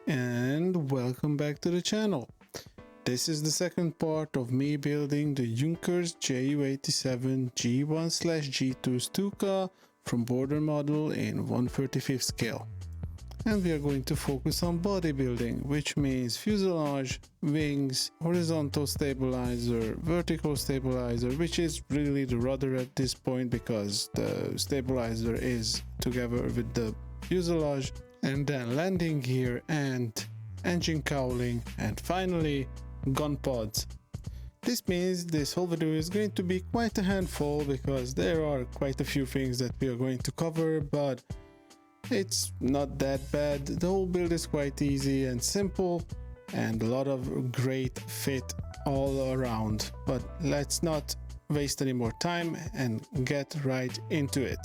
And welcome back to the channel. This is the second part of me building the Junkers Ju87 G1/G2 Stuka from Border Model in 1/35 scale. And we are going to focus on bodybuilding, which means fuselage, wings, horizontal stabilizer, vertical stabilizer, which is really the rudder at this point because the stabilizer is together with the fuselage, and then landing gear and engine cowling, and finally gun pods. This means this whole video is going to be quite a handful because there are quite a few things that we are going to cover, but it's not that bad. The whole build is quite easy and simple and a lot of great fit all around. But let's not waste any more time and get right into it.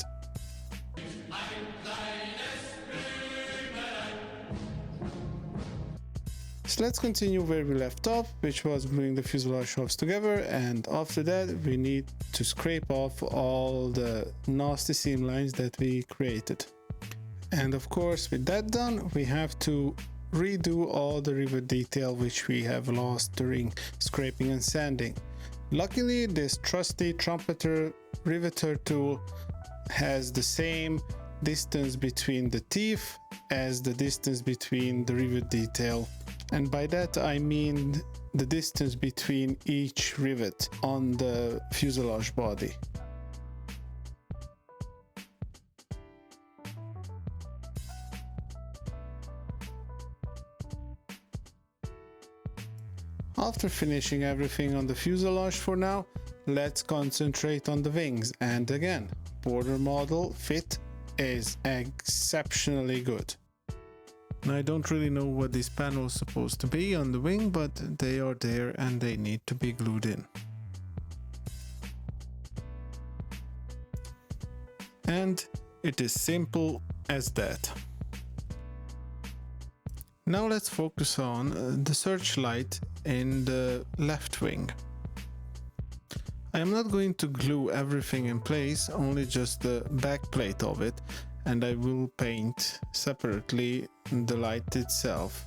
So let's continue where we left off, which was gluing the fuselage shafts together, and after that we need to scrape off all the nasty seam lines that we created. And of course, with that done, we have to redo all the rivet detail which we have lost during scraping and sanding. Luckily, this trusty trumpeter riveter tool has the same distance between the teeth as the distance between the rivet detail. And by that I mean the distance between each rivet on the fuselage body. After finishing everything on the fuselage for now, let's concentrate on the wings. And again, Border Model fit is exceptionally good. I don't really know what this panel is supposed to be on the wing, but they are there and they need to be glued in. And it is simple as that. Now let's focus on the searchlight in the left wing. I am not going to glue everything in place, only just the back plate of it, and I will paint separately the light itself.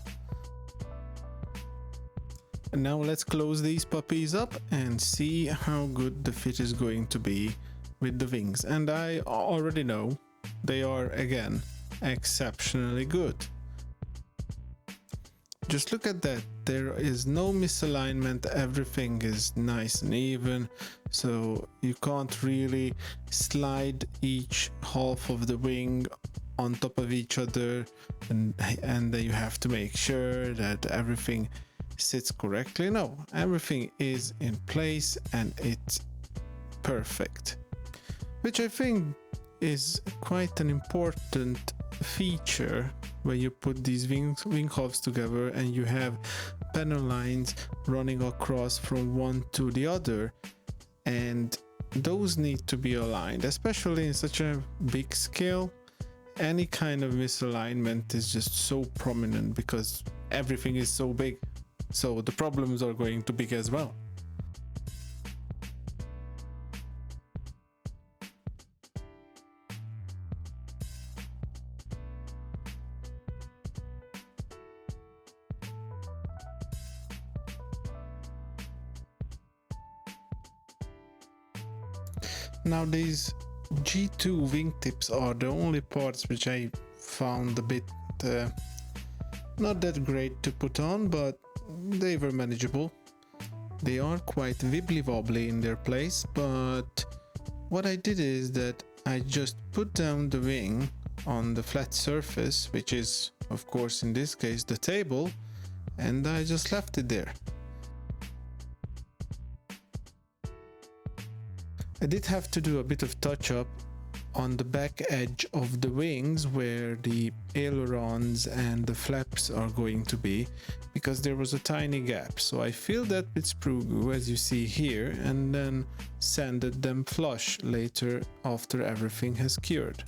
And now let's close these puppies up and see how good the fit is going to be with the wings. And I already know they are again exceptionally good. Just look at that, there is no misalignment, everything is nice and even, so you can't really slide each half of the wing on top of each other, and then you have to make sure that everything sits correctly. No, everything is in place and it's perfect, which I think is quite an important feature when you put these wing halves together and you have panel lines running across from one to the other, and those need to be aligned, especially in such a big scale. Any kind of misalignment is just so prominent because everything is so big, so the problems are going to be big as well. Now these G2 wingtips are the only parts which I found a bit not that great to put on, but they were manageable. They are quite wibbly wobbly in their place, but what I did is that I just put down the wing on the flat surface, which is of course in this case the table, and I just left it there. I did have to do a bit of touch-up on the back edge of the wings where the ailerons and the flaps are going to be, because there was a tiny gap, so I filled that with sprue glue as you see here and then sanded them flush later after everything has cured.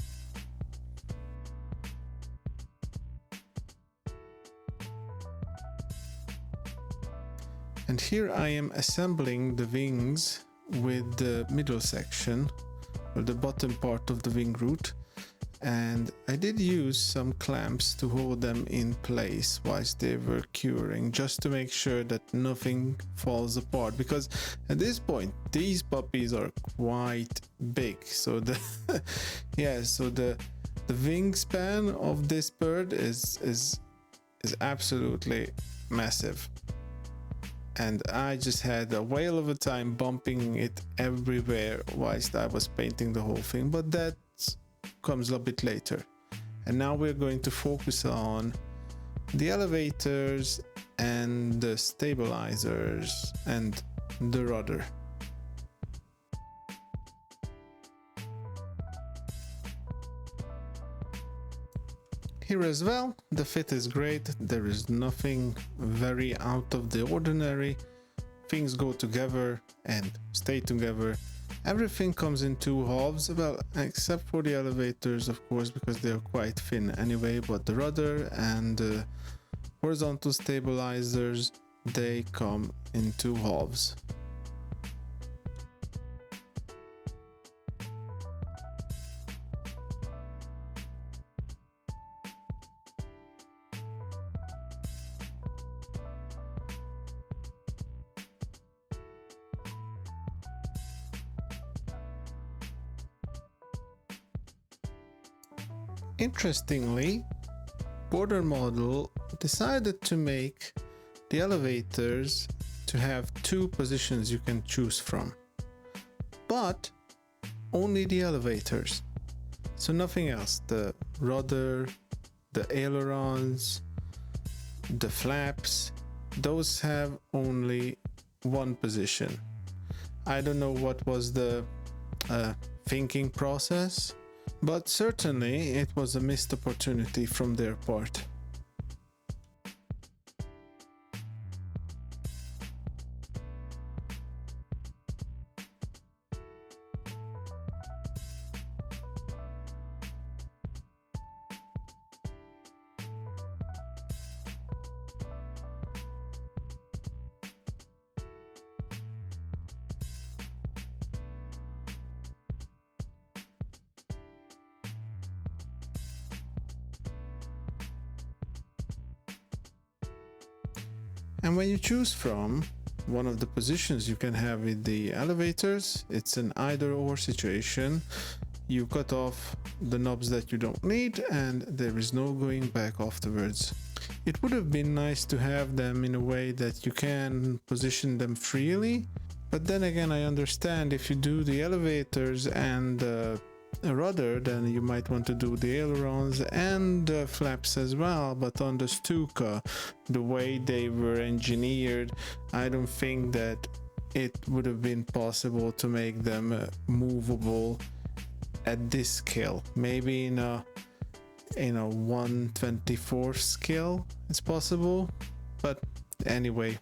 And here I am assembling the wings with the middle section, or the bottom part of the wing root, and I did use some clamps to hold them in place whilst they were curing, just to make sure that nothing falls apart, because at this point these puppies are quite big. So the yeah, so the wingspan of this bird is absolutely massive, and I just had a whale of a time bumping it everywhere whilst I was painting the whole thing, but that comes a bit later. And now we're going to focus on the elevators and the stabilizers and the rudder. Here as well, the fit is great. There is nothing very out of the ordinary. Things go together and stay together. Everything comes in two halves, well, except for the elevators, of course, because they're quite thin anyway, but the rudder and the horizontal stabilizers, they come in two halves. Interestingly, Border Model decided to make the elevators to have two positions you can choose from, but only the elevators, so nothing else. The rudder, the ailerons, the flaps, those have only one position. I don't know what was the thinking process, but certainly it was a missed opportunity from their part. And when you choose from one of the positions you can have with the elevators, it's an either or situation. You cut off the knobs that you don't need and there is no going back afterwards. It would have been nice to have them in a way that you can position them freely, but then again, I understand if you do the elevators and a rudder, then you might want to do the ailerons and flaps as well. But on the Stuka, the way they were engineered, I don't think that it would have been possible to make them movable at this scale. Maybe in a 1/24 scale it's possible, but anyway,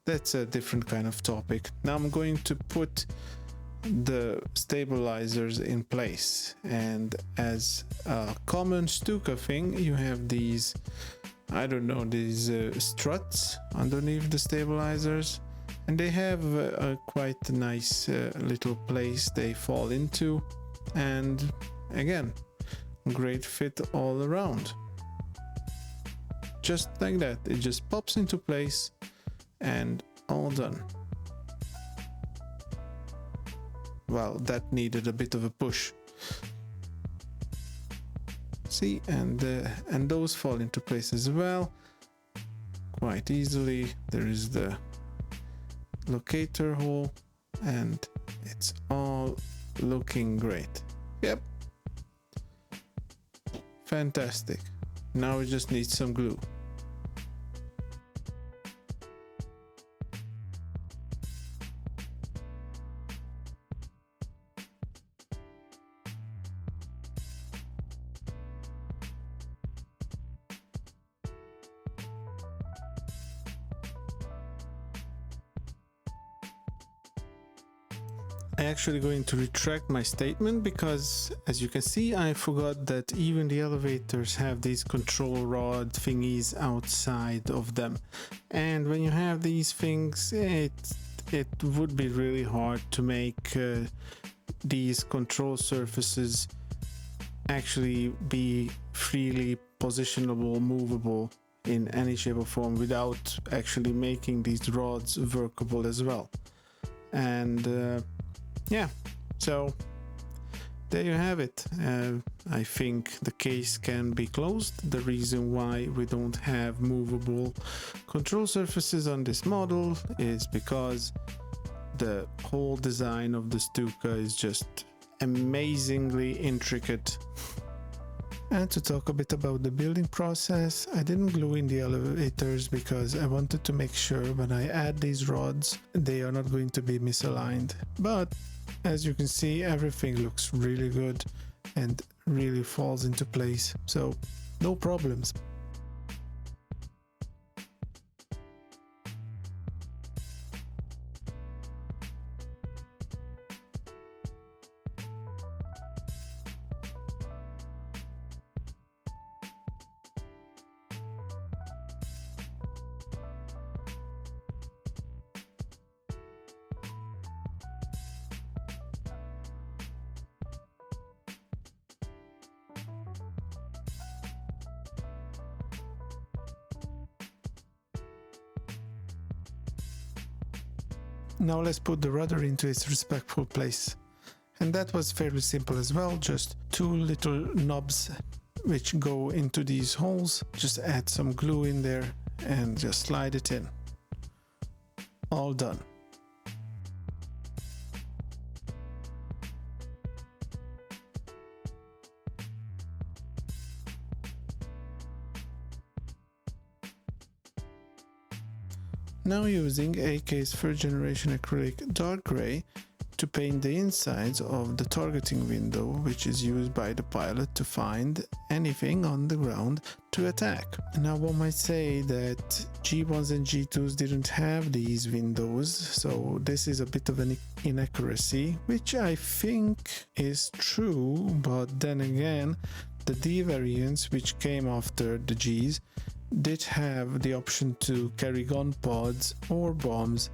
that's a different kind of topic. Now I'm going to put the stabilizers in place, and as a common Stuka thing, you have these, I don't know, these struts underneath the stabilizers, and they have a quite nice little place they fall into, and again, great fit all around. Just like that, it just pops into place and all done. Well, that needed a bit of a push. See, and those fall into place as well quite easily. There is the locator hole and it's all looking great. Yep, fantastic. Now we just need some glue. I'm actually going to retract my statement because, as you can see, I forgot that even the elevators have these control rod thingies outside of them, and when you have these things, it would be really hard to make these control surfaces actually be freely positionable, movable in any shape or form without actually making these rods workable as well. And yeah, so there you have it. I think the case can be closed. The reason why we don't have movable control surfaces on this model is because the whole design of the Stuka is just amazingly intricate. And to talk a bit about the building process, I didn't glue in the elevators because I wanted to make sure when I add these rods they are not going to be misaligned. But as you can see, everything looks really good and really falls into place, so no problems. Now let's put the rudder into its respectful place. And that was fairly simple as well, just two little knobs which go into these holes. Just add some glue in there and just slide it in. All done. Now using AK's third generation acrylic dark gray to paint the insides of the targeting window, which is used by the pilot to find anything on the ground to attack. Now one might say that G1s and G2s didn't have these windows, so this is a bit of an inaccuracy, which I think is true, but then again the D variants, which came after the Gs, did have the option to carry gun pods or bombs,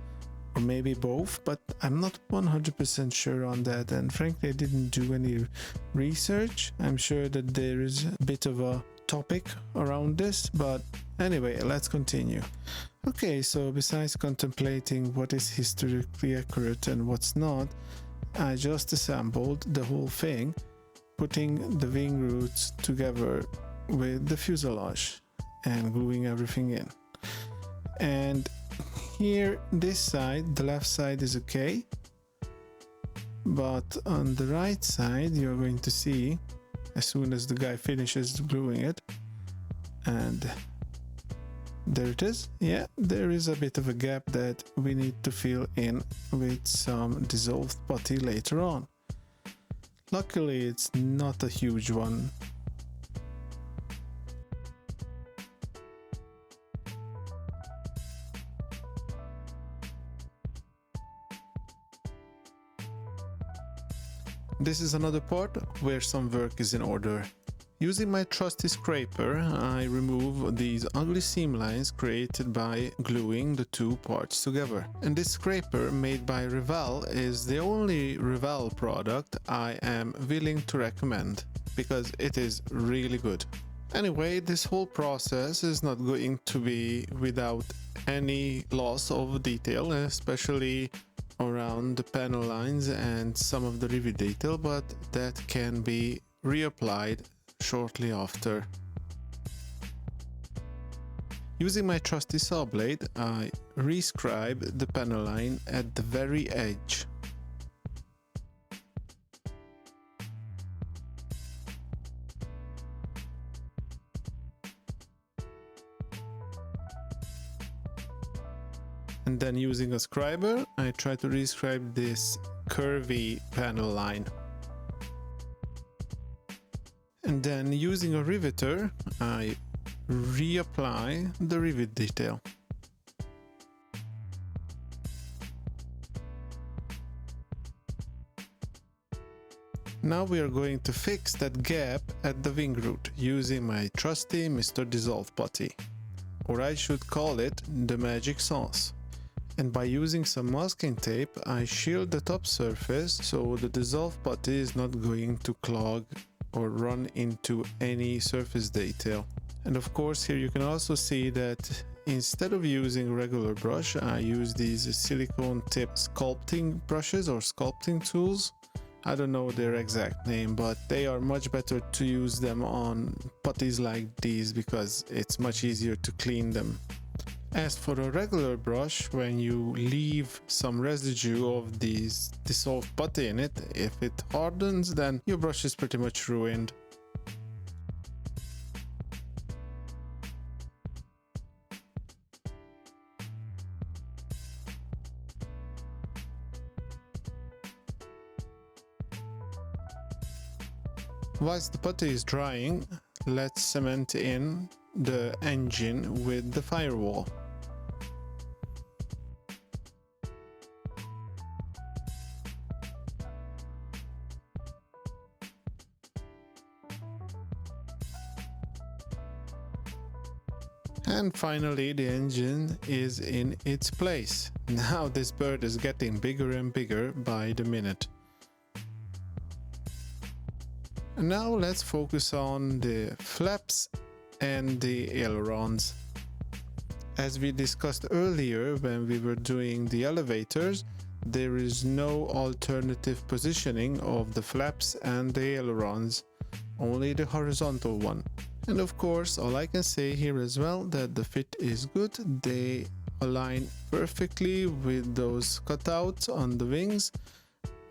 or maybe both, but I'm not 100% sure on that, and frankly I didn't do any research. I'm sure that there is a bit of a topic around this, but anyway, let's continue. Okay, so besides contemplating what is historically accurate and what's not, I just assembled the whole thing, putting the wing roots together with the fuselage and gluing everything in. And here, this side, the left side is okay, but on the right side you're going to see, as soon as the guy finishes gluing it, and there it is. Yeah, there is a bit of a gap that we need to fill in with some dissolved putty later on. Luckily it's not a huge one. This is another part where some work is in order. Using my trusty scraper, I remove these ugly seam lines created by gluing the two parts together. And this scraper, made by Revell, is the only Revell product I am willing to recommend, because it is really good. Anyway, this whole process is not going to be without any loss of detail, especially around the panel lines and some of the rivet detail, but that can be reapplied shortly after. Using my trusty saw blade, I rescribe the panel line at the very edge. And then using a scriber, I try to rescribe this curvy panel line. And then using a riveter, I reapply the rivet detail. Now we are going to fix that gap at the wing root using my trusty Mr. Dissolve Putty, or I should call it the magic sauce. And by using some masking tape, I shield the top surface so the dissolve putty is not going to clog or run into any surface detail. And of course, here you can also see that instead of using regular brush, I use these silicone tip sculpting brushes or sculpting tools. I don't know their exact name, but they are much better to use them on putties like these because it's much easier to clean them. As for a regular brush, when you leave some residue of this dissolved putty in it, if it hardens, then your brush is pretty much ruined. Whilst the putty is drying, let's cement in the engine with the firewall. And finally, the engine is in its place. Now this bird is getting bigger and bigger by the minute. And now let's focus on the flaps and the ailerons. As we discussed earlier when we were doing the elevators, there is no alternative positioning of the flaps and the ailerons, only the horizontal one. And of course, all I can say here as well that the fit is good. They align perfectly with those cutouts on the wings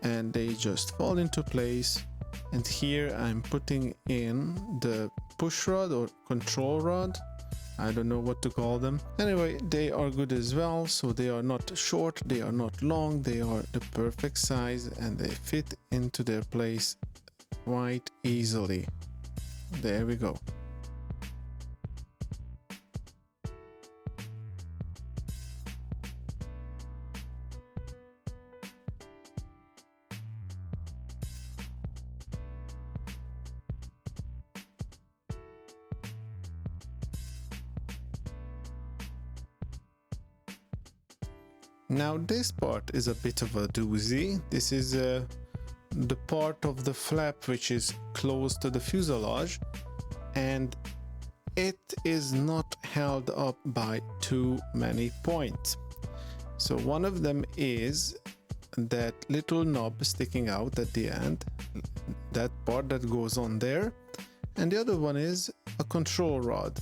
and they just fall into place. And here I'm putting in the push rod or control rod. I don't know what to call them. Anyway, they are good as well. So they are not short, they are not long, they are the perfect size and they fit into their place quite easily. There we go. Now this part is a bit of a doozy. This is the part of the flap which is close to the fuselage and it is not held up by too many points. So one of them is that little knob sticking out at the end, that part that goes on there, and the other one is a control rod.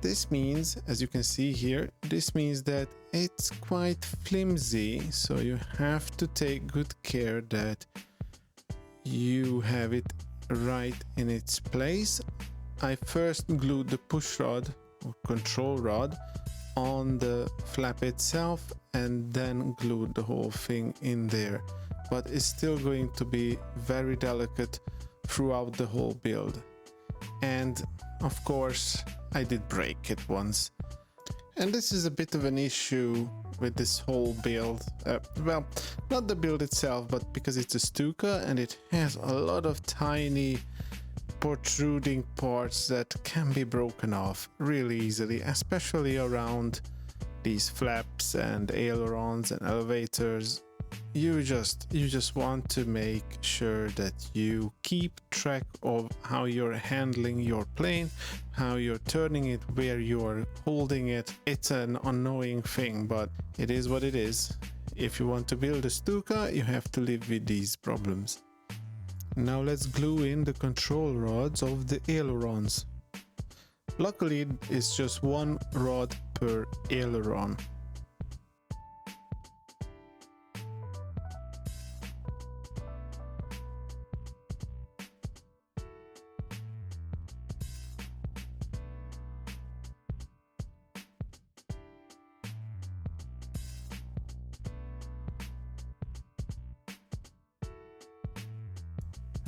This means, as you can see here, this means that it's quite flimsy, so you have to take good care that you have it right in its place. I first glued the push rod or control rod on the flap itself and then glued the whole thing in there, but it's still going to be very delicate throughout the whole build. And of course I did break it once, and this is a bit of an issue with this whole build. Well, not the build itself, but because it's a Stuka and it has a lot of tiny protruding parts that can be broken off really easily, especially around these flaps and ailerons and elevators. You just want to make sure that you keep track of how you're handling your plane, how you're turning it, where you're holding it. It's an annoying thing, but it is what it is. If you want to build a Stuka, you have to live with these problems. Now let's glue in the control rods of the ailerons. Luckily, it's just one rod per aileron.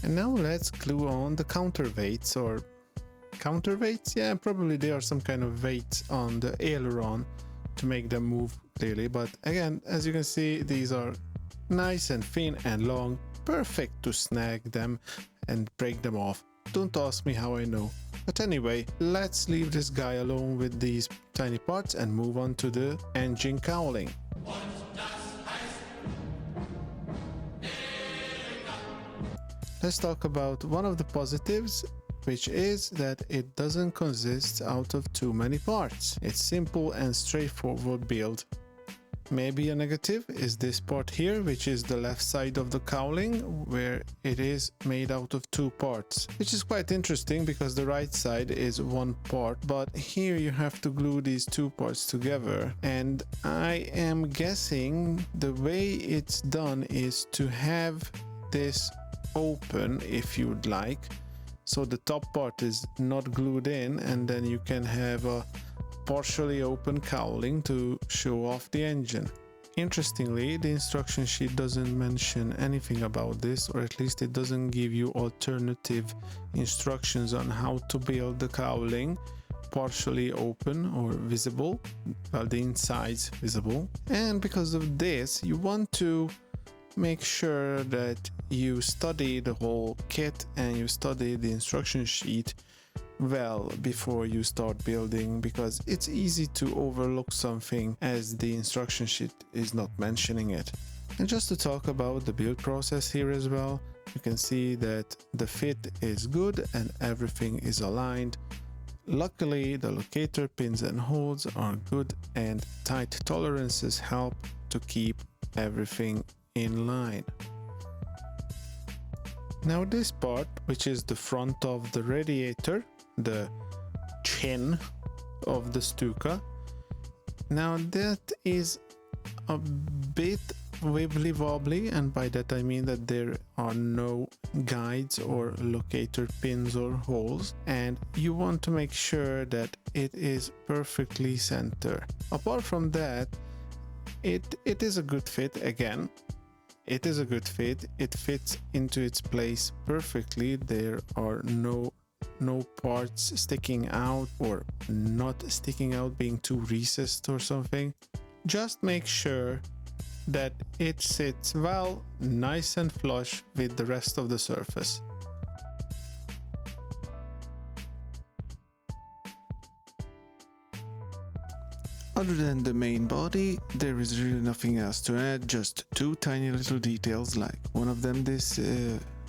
And now let's glue on the counterweights, or counterweights? Yeah, probably they are some kind of weights on the aileron to make them move clearly. But again, as you can see, these are nice and thin and long, perfect to snag them and break them off. Don't ask me how I know. But anyway, let's leave this guy alone with these tiny parts and move on to the engine cowling. Let's talk about one of the positives, which is that it doesn't consist out of too many parts. It's simple and straightforward build. Maybe a negative is this part here, which is the left side of the cowling, where it is made out of two parts, which is quite interesting because the right side is one part, but here you have to glue these two parts together. And I am guessing the way it's done is to have this open, if you'd like, so the top part is not glued in, and then you can have a partially open cowling to show off the engine. Interestingly, the instruction sheet doesn't mention anything about this, or at least it doesn't give you alternative instructions on how to build the cowling partially open or visible, well, the inside's visible. And because of this, you want to make sure that you study the whole kit and you study the instruction sheet well before you start building, because it's easy to overlook something as the instruction sheet is not mentioning it. And just to talk about the build process here as well, you can see that the fit is good and everything is aligned. Luckily, the locator pins and holes are good, and tight tolerances help to keep everything in line. Now this part, which is the front of the radiator, the chin of the Stuka, now that is a bit wibbly wobbly, and by that I mean that there are no guides or locator pins or holes, and you want to make sure that it is perfectly centered. Apart from that, it is a good fit. Again, it is a good fit. It fits into its place perfectly. There are no parts sticking out or not sticking out, being too recessed or something. Just make sure that it sits well, nice and flush with the rest of the surface. Other than the main body, there is really nothing else to add, just two tiny little details, like one of them this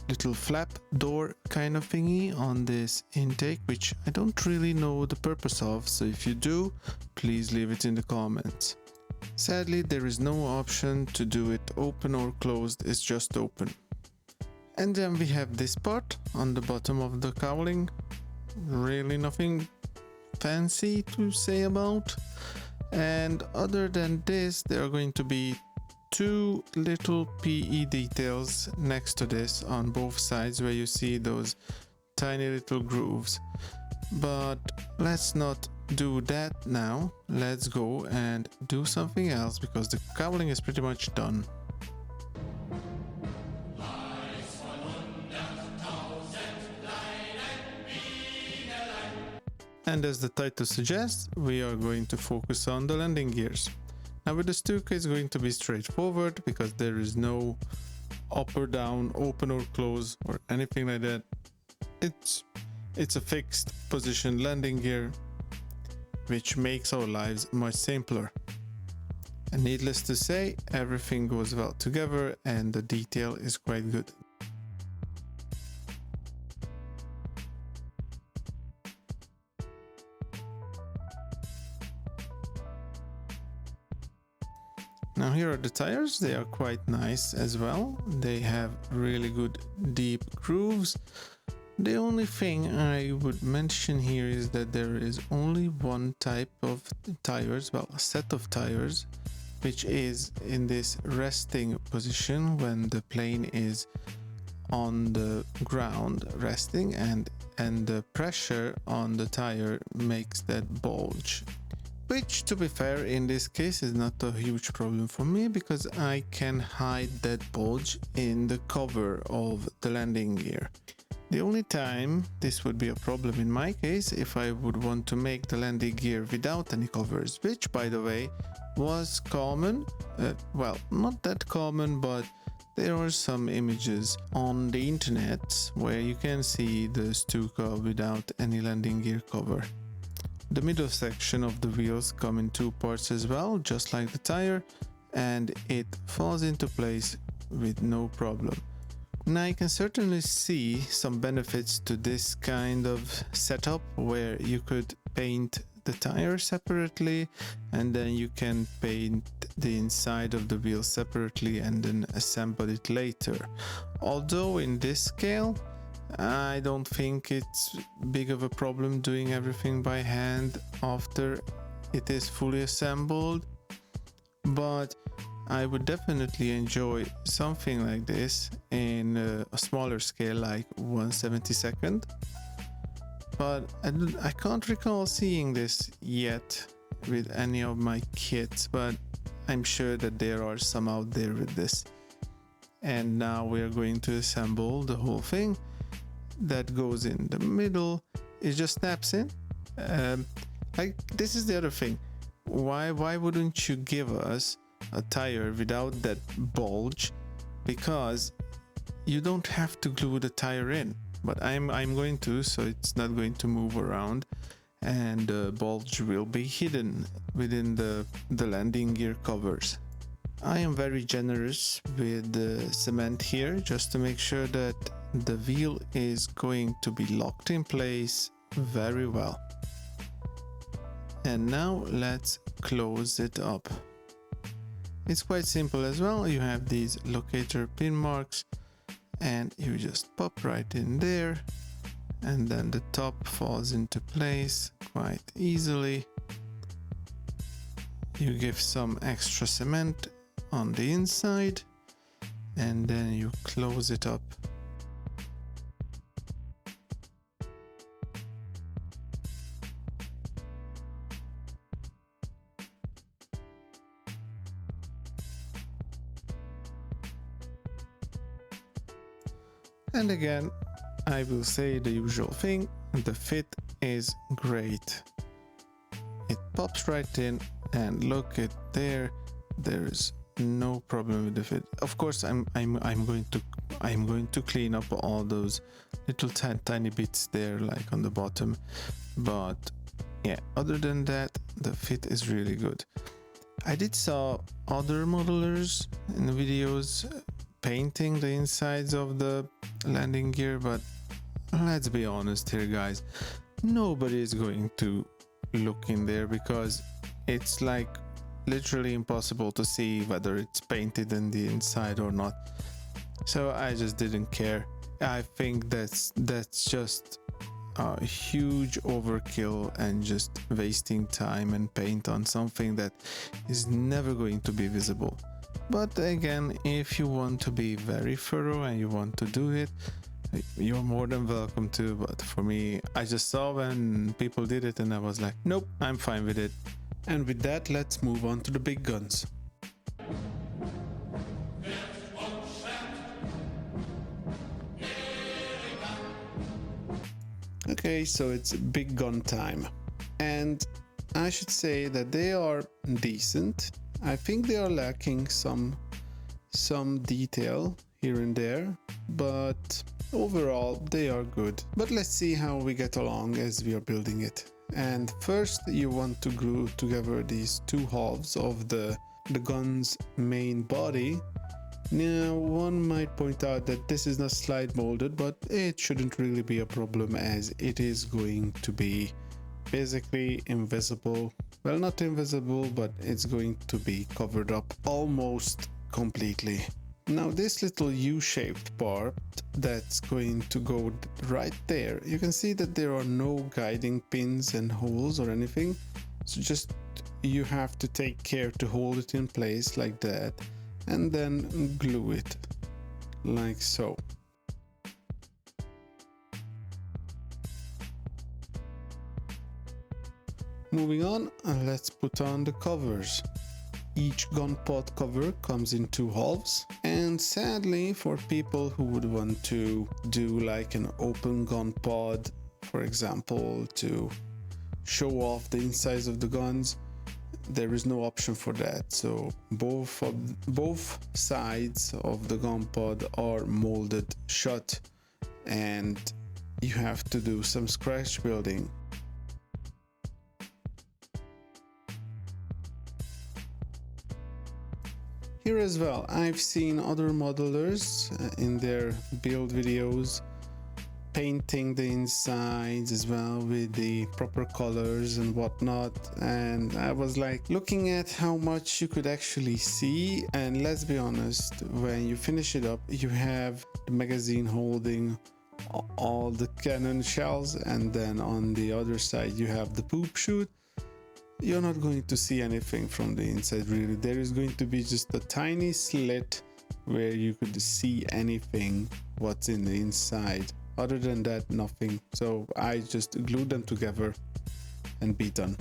little flap door kind of thingy on this intake, which I don't really know the purpose of, so if you do, please leave it in the comments. Sadly, there is no option to do it open or closed, it's just open. And then we have this part on the bottom of the cowling. Really nothing fancy to say about. And other than this, there are going to be two little PE details next to this on both sides, where you see those tiny little grooves. But let's not do that now. Let's go and do something else, because the cowling is pretty much done. And as the title suggests, we are going to focus on the landing gears. Now with the Stuka, it's going to be straightforward because there is no up or down, open or close or anything like that. It's a fixed position landing gear, which makes our lives much simpler. And needless to say, everything goes well together and the detail is quite good. Now here are the tires. They are quite nice as well. They have really good deep grooves. The only thing I would mention here is that there is only one type of tires, well, a set of tires, which is in this resting position when the plane is on the ground resting, and the pressure on the tire makes that bulge. Which, to be fair, in this case is not a huge problem for me, because I can hide that bulge in the cover of the landing gear. The only time this would be a problem in my case if I would want to make the landing gear without any covers, which, by the way, was common. Well, not that common, but there are some images on the internet where you can see the Stuka without any landing gear cover. The middle section of the wheels come in two parts as well, just like the tire, and it falls into place with no problem. Now I can certainly see some benefits to this kind of setup where you could paint the tire separately and then you can paint the inside of the wheel separately and then assemble it later. Although in this scale I don't think it's big of a problem doing everything by hand after it is fully assembled, but I would definitely enjoy something like this in a smaller scale, like 1/72. But I can't recall seeing this yet with any of my kits, but I'm sure that there are some out there with this. And now we're going to assemble the whole thing. That goes in the middle. It just snaps in. Like, this is the other thing. Why wouldn't you give us a tire without that bulge? Because you don't have to glue the tire in, but I'm going to, so it's not going to move around, and the bulge will be hidden within the landing gear covers. I am very generous with the cement here just to make sure that the wheel is going to be locked in place very well. And now let's close it up. It's quite simple as well. You have these locator pin marks and you just pop right in there, and then the top falls into place quite easily. You give some extra cement on the inside and then you close it up. And again, I will say the usual thing, the fit is great. It pops right in, and look at there, there's no problem with the fit. Of course, I'm going to clean up all those little tiny bits there, like on the bottom. But yeah, other than that, the fit is really good. I did saw other modelers in the videos painting the insides of the landing gear, but let's be honest here, guys, nobody is going to look in there because it's like literally impossible to see whether it's painted in the inside or not. So I just didn't care. I think that's just a huge overkill and just wasting time and paint on something that is never going to be visible. But again, if you want to be very thorough and you want to do it, you're more than welcome to. But for me, I just saw when people did it and I was like, nope, I'm fine with it. And with that, let's move on to the big guns. Okay, so it's big gun time. And I should say that they are decent. I think they are lacking some detail here and there, but overall they are good. But let's see how we get along as we are building it. And first you want to glue together these two halves of the gun's main body. Now one might point out that this is not slide molded, but it shouldn't really be a problem as it is going to be basically invisible. Well, not invisible, but it's going to be covered up almost completely. Now this little U-shaped part that's going to go right there, you can see that there are no guiding pins and holes or anything, so just you have to take care to hold it in place like that and then glue it like so. Moving on, let's put on the covers. Each gun pod cover comes in two halves, and sadly for people who would want to do like an open gun pod, for example, to show off the insides of the guns, there is no option for that. So both sides of the gun pod are molded shut and you have to do some scratch building. Here as well, I've seen other modelers in their build videos painting the insides as well with the proper colors and whatnot, and I was like looking at how much you could actually see, and let's be honest, when you finish it up you have the magazine holding all the cannon shells, and then on the other side you have the poop chute. You're not going to see anything from the inside really. There is going to be just a tiny slit where you could see anything what's in the inside. Other than that, nothing. So I just glued them together and be done.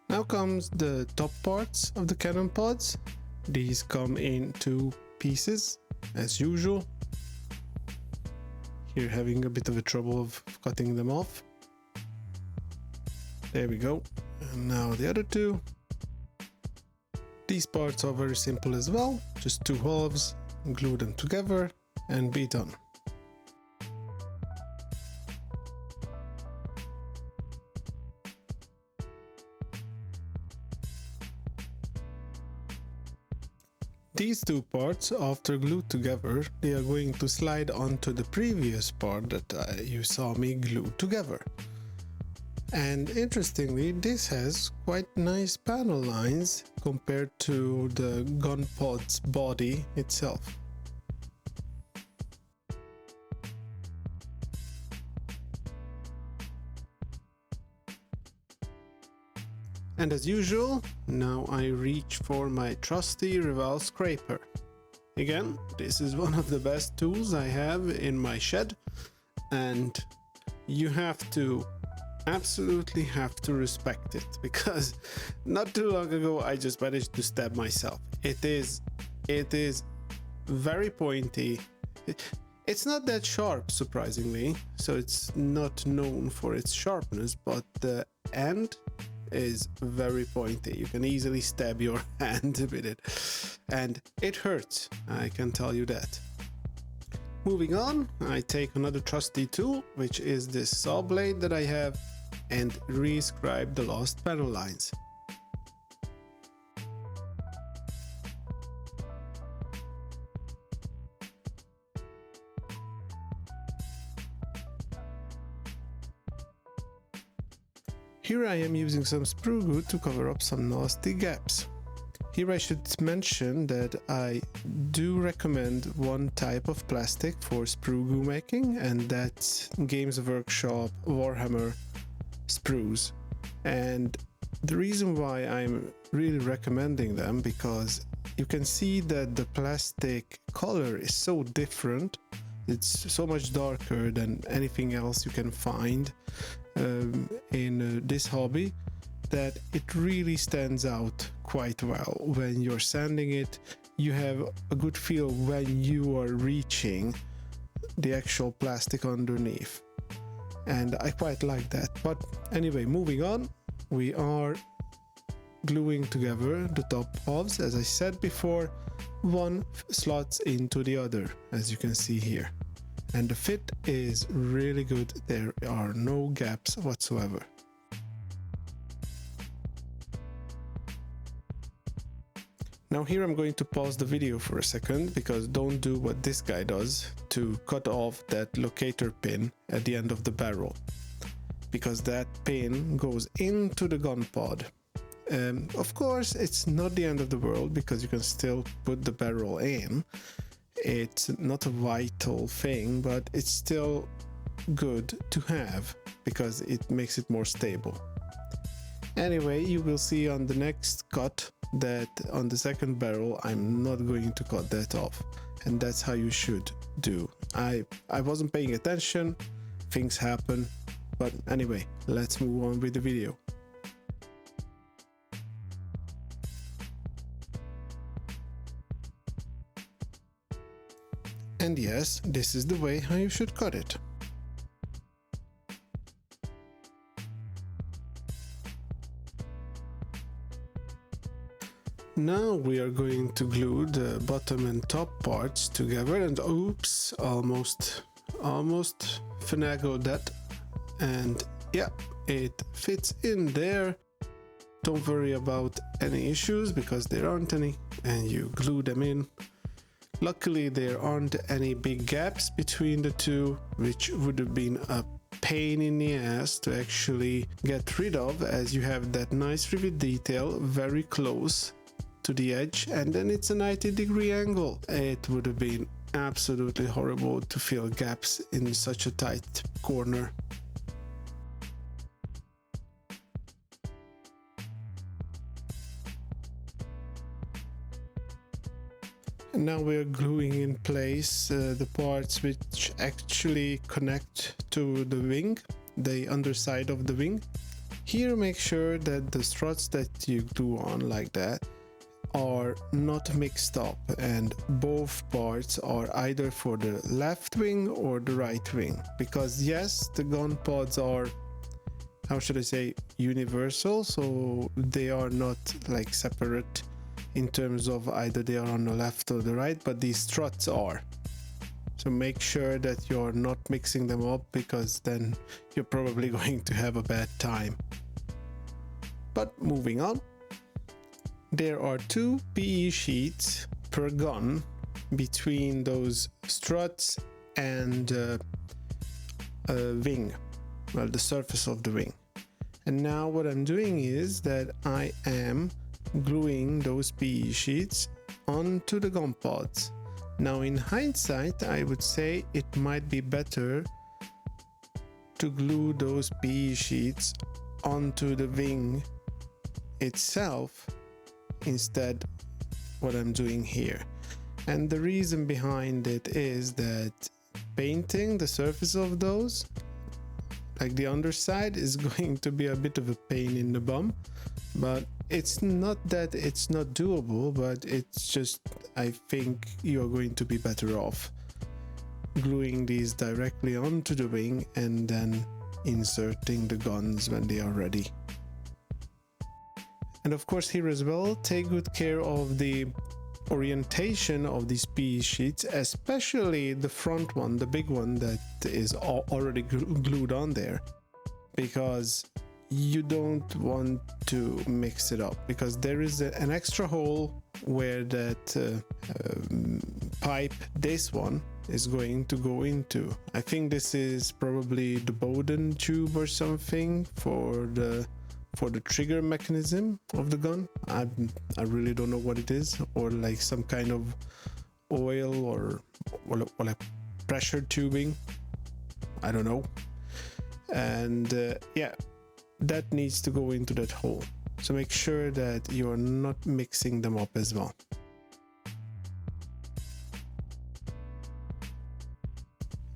Now comes the top parts of the cannon pods. These come in 2 pieces as usual. Here having a bit of a trouble of cutting them off. There we go. And now the other 2. These parts are very simple as well. Just 2 halves, glue them together and be done. These 2 parts, after glued together, they are going to slide onto the previous part that you saw me glue together. And interestingly, this has quite nice panel lines compared to the gun pod's body itself. And as usual, now I reach for my trusty Rival scraper. Again, this is one of the best tools I have in my shed, and you absolutely have to respect it, because not too long ago I just managed to stab myself. It is very pointy. It's not that sharp, surprisingly, so it's not known for its sharpness, but the end is very pointy. You can easily stab your hand with it, and it hurts, I can tell you that. Moving on, I take another trusty tool, which is this saw blade that I have, and re-scribe the lost panel lines. Here I am using some sprue glue to cover up some nasty gaps. Here I should mention that I do recommend one type of plastic for sprue glue making, and that's Games Workshop Warhammer sprues. And the reason why I'm really recommending them, because you can see that the plastic color is so different. It's so much darker than anything else you can find in this hobby, that it really stands out quite well. When you're sanding it, you have a good feel when you are reaching the actual plastic underneath, and I quite like that. But anyway, moving on, we are gluing together the top halves. As I said before, one slots into the other, as you can see here, and the fit is really good. There are no gaps whatsoever. Now here I'm going to pause the video for a second, because don't do what this guy does to cut off that locator pin at the end of the barrel, because that pin goes into the gun pod. Of course, it's not the end of the world, because you can still put the barrel in. It's not a vital thing, but it's still good to have because it makes it more stable. Anyway, you will see on the next cut that on the second barrel I'm not going to cut that off, and that's how you should do. I wasn't paying attention, things happen, but anyway, let's move on with the video. And yes, this is the way how you should cut it. Now we are going to glue the bottom and top parts together, and oops, almost finagled that, and yeah, it fits in there. Don't worry about any issues because there aren't any, and you glue them in. Luckily there aren't any big gaps between the two, which would have been a pain in the ass to actually get rid of, as you have that nice rivet detail very close to the edge, and then it's a 90-degree angle. It would have been absolutely horrible to fill gaps in such a tight corner. And now we're gluing in place the parts which actually connect to the wing, the underside of the wing. Here make sure that the struts that you glue on like that are not mixed up, and both parts are either for the left wing or the right wing, because yes, the gun pods are, how should I say, universal, so they are not like separate in terms of either they are on the left or the right, but these struts are. So make sure that you're not mixing them up, because then you're probably going to have a bad time. But moving on, there are 2 PE sheets per gun between those struts and wing, well, the surface of the wing. And now what I'm doing is that I am gluing those PE sheets onto the gun pods. Now in hindsight, I would say it might be better to glue those PE sheets onto the wing itself instead what I'm doing here. And the reason behind it is that painting the surface of those, like the underside, is going to be a bit of a pain in the bum. But it's not that it's not doable, but it's just, I think you're going to be better off gluing these directly onto the wing and then inserting the guns when they are ready. And of course here as well, take good care of the orientation of these PE sheets, especially the front one, the big one that is already glued on there, because you don't want to mix it up, because there is an extra hole where that pipe, this one, is going to go into. I think this is probably the Bowden tube or something for the trigger mechanism of the gun. I really don't know what it is, or like some kind of oil or like pressure tubing, I don't know. And yeah, that needs to go into that hole, so make sure that you are not mixing them up as well.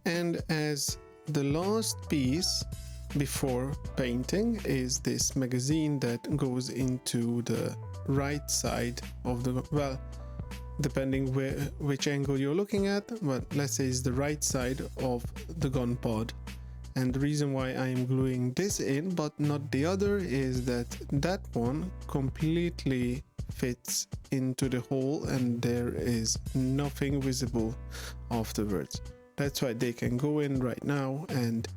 And as the last piece before painting is this magazine that goes into the right side of the, well, depending which angle you're looking at, but let's say it's the right side of the gun pod. And the reason why I'm gluing this in but not the other is that that one completely fits into the hole and there is nothing visible afterwards. That's why they can go in right now, and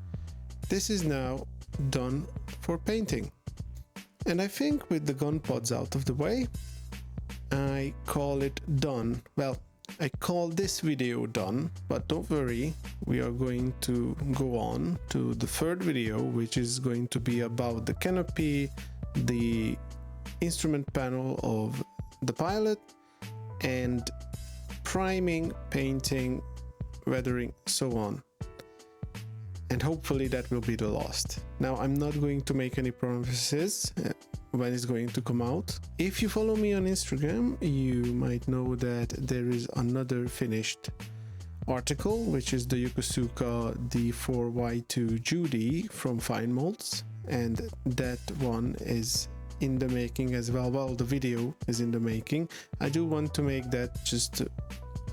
this is now done for painting. And I think with the gun pods out of the way, I call it done. Well, I call this video done, but don't worry, we are going to go on to the third video, which is going to be about the canopy, the instrument panel of the pilot, and priming, painting, weathering, so on. And hopefully that will be the last. Now, I'm not going to make any promises when it's going to come out. If you follow me on Instagram, you might know that there is another finished article, which is the Yokosuka D4Y2 Judy from Fine Molds, and that one is in the making as well. Well, the video is in the making. I do want to make that just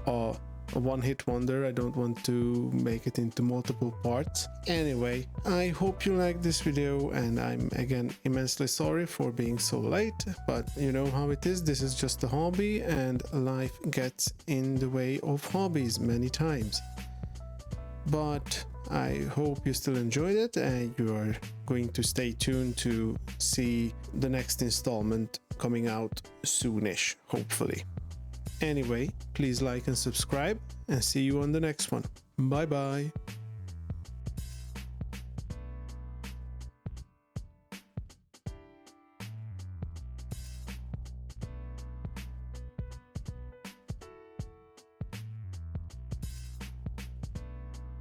a one-hit wonder. I don't want to make it into multiple parts. Anyway, I hope you like this video, and I'm again immensely sorry for being so late, but you know how it is. This is just a hobby and life gets in the way of hobbies many times. But I hope you still enjoyed it and you are going to stay tuned to see the next installment coming out soonish, hopefully. Anyway, please like and subscribe and see you on the next one. Bye bye.